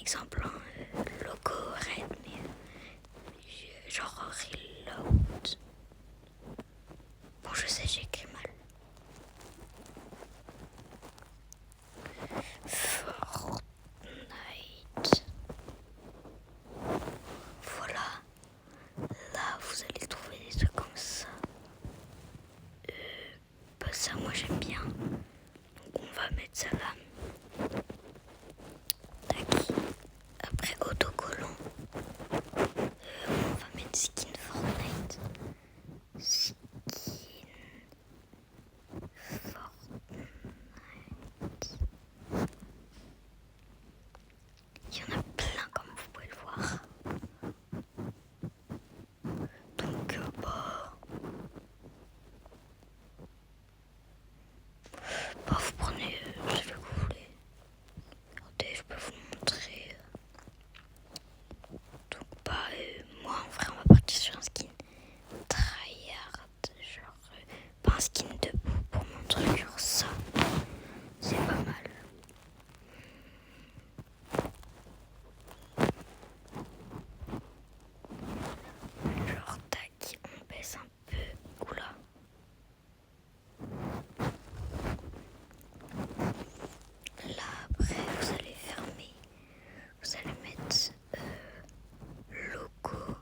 exemple un logo red, mais genre reload. Bon, je sais, j'écris mal. Fortnite. Voilà. Là, vous allez trouver des trucs comme ça. Bah ça, moi j'aime bien. Donc on va mettre ça là. Tac. Après autocollant. On va mettre skin Fortnite. Skin Fortnite. Il y en a plein comme vous pouvez le voir. Donc vous prenez celui que vous voulez. Regardez, je peux vous montrer. Donc moi en vrai on va partir sur un skin tryhard, genre pas un skin debout pour mon truc, genre ça, c'est pas mal. Genre tac, on baisse un peu, oula. Là après vous allez fermer, vous allez mettre logo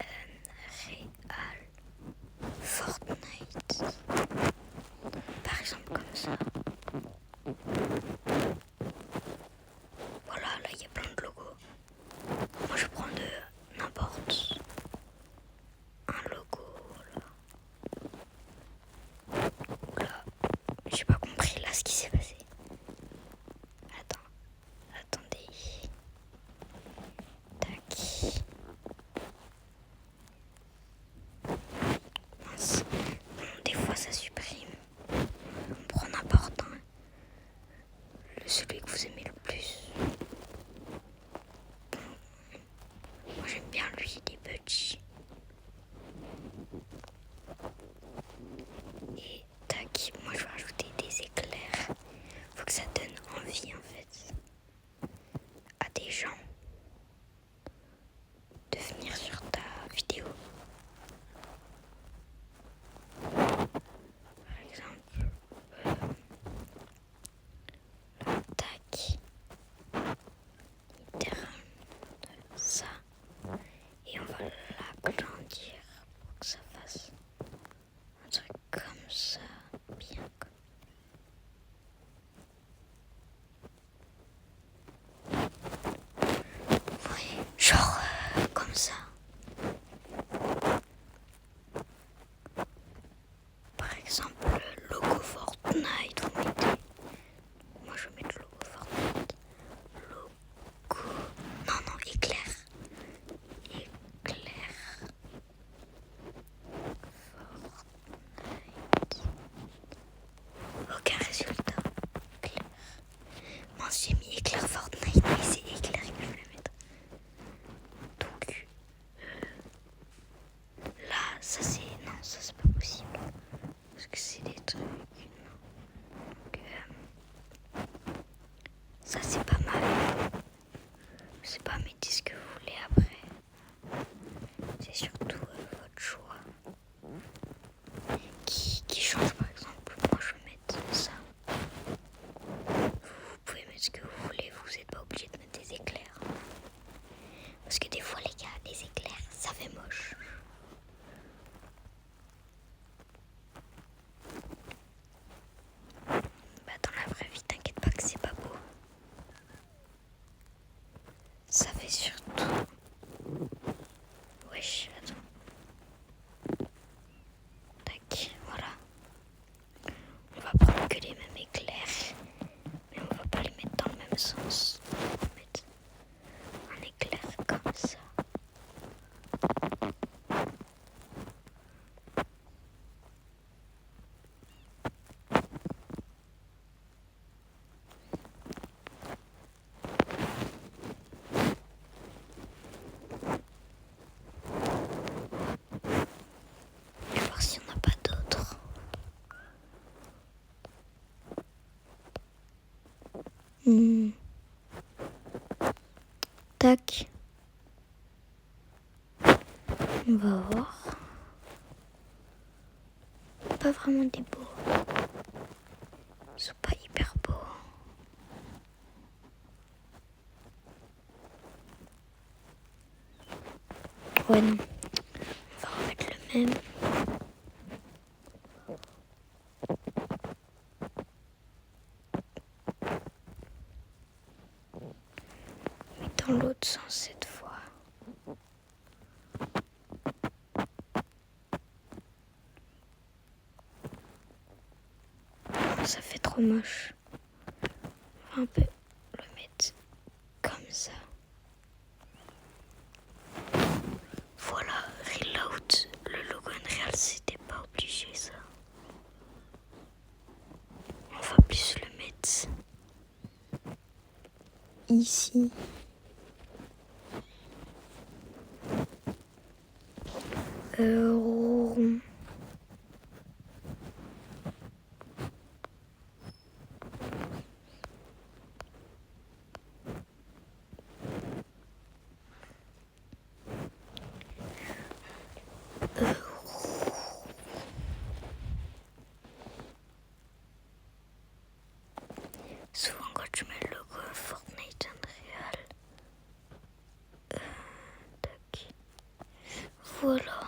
Real Fortnite, par exemple comme ça. Voilà, là il y a plein de logos. Moi je prends de n'importe un logo. Là, j'ai pas compris là ce qui s'est passé. Attendez. Tac. Mince. Des fois ça supprime. On prend n'importe un. Celui que vous aimez le plus. Moi j'aime bien lui, il est budgie. Et tac, moi je vais rajouter des éclairs. Faut que ça donne envie en fait à des gens de venir sur ta vidéo. Par exemple, tac, terrain, ça, et on va l'agrandir pour que ça fasse un truc comme ça, bien comme. Oui, genre comme ça. Par exemple, le logo Fortnite, vous mettez. Moi je vais mettre le logo Fortnite. Logo. Non, éclair. Éclair. Fortnite. Aucun résultat. Éclair. Mince, j'ai mis éclair Fortnite, mais c'est éclair que je voulais mettre. Donc là, ça c'est. Non, ça c'est pas possible. Parce que c'est des trucs. Donc ça c'est pas mal. Je sais pas, mettez ce que vous voulez après. C'est surtout votre choix. Qui change par exemple. Moi je vais mettre ça. Vous pouvez mettre ce que vous voulez, vous n'êtes pas obligé de mettre des éclairs. Parce que des fois les gars, les éclairs, ça fait moche. Dans la vraie vie, t'inquiète pas que c'est pas beau. Ça fait surtout... Wesh, attends. Tac, voilà. On va prendre que les mêmes éclairs, mais on va pas les mettre dans le même sens. On va mettre un éclair comme ça. Je vais voir s'il n'y en a pas d'autres. tac. On va voir. Pas vraiment des beaux. Ils sont pas hyper beaux. Ouais, non. On va remettre le même. Mais dans l'autre sens cette fois. Oh, ça fait trop moche. On va un peu le mettre comme ça. Voilà, reload. Le logo Unreal, c'était pas obligé ça. On va plus le mettre ici. Rond. Souvent quand je mets le logo Fortnite Unreal, tac. Voilà.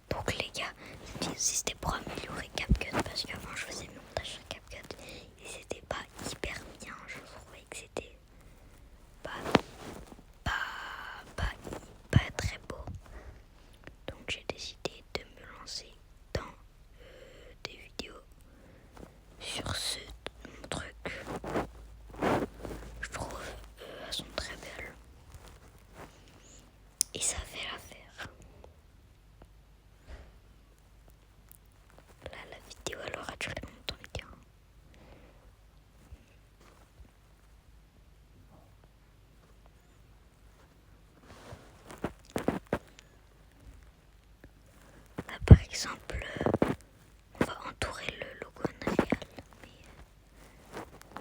Donc les gars, c'était pour améliorer CapCut parce qu'avant je faisais mon montage sur CapCut et c'était pas hyper bien. Je trouvais que c'était pas très beau. Donc j'ai décidé de me lancer dans des vidéos sur ce truc. Je trouve elles sont très belles et ça fait l'affaire. Là la vidéo elle aura duré longtemps les gars. Là par exemple on va entourer le logo Unreal mais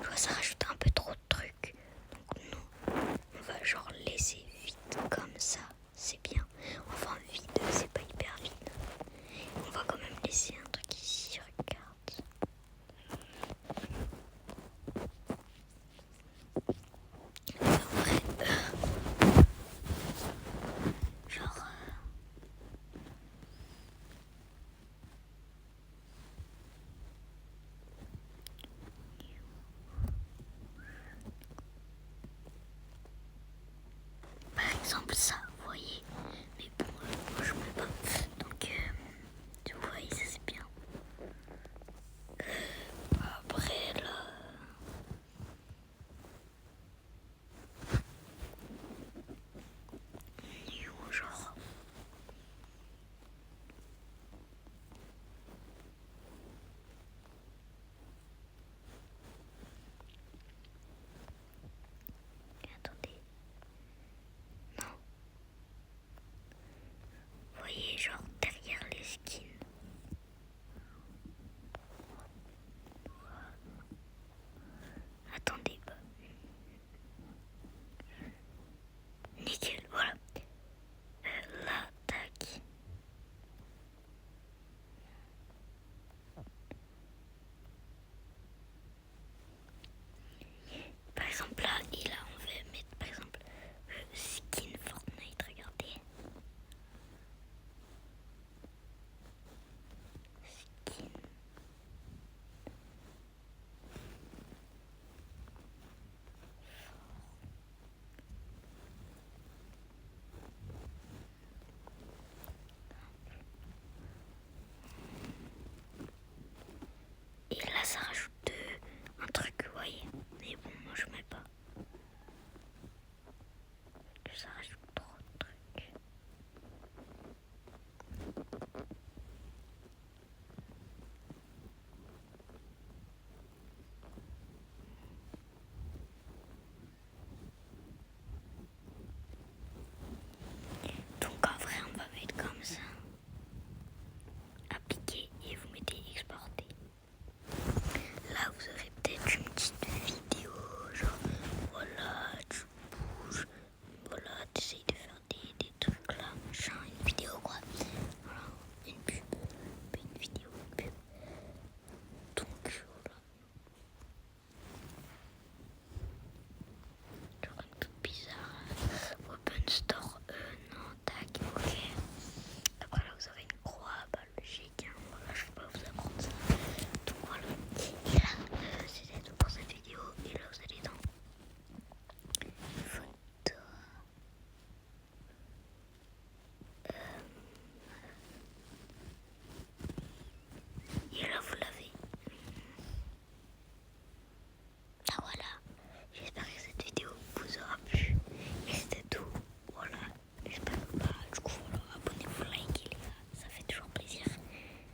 je vois ça rajoute un peu trop de trucs. Donc non, on va genre laisser vide comme ça, c'est bien. Enfin vide, c'est pas hyper vide. On va quand même laisser un truc ici, regarde. En vrai, genre... par exemple ça, vous voyez. Mais bon, moi je mets pas. Donc, vous voyez, ça c'est bien. Après là... genre... Attendez. Non. Vous voyez, genre derrière les skins. Attendez. Nickel, voilà. Là, tac. Par exemple là, et là on va mettre par exemple le skin Fortnite, regardez. Skin. Et là ça rajoute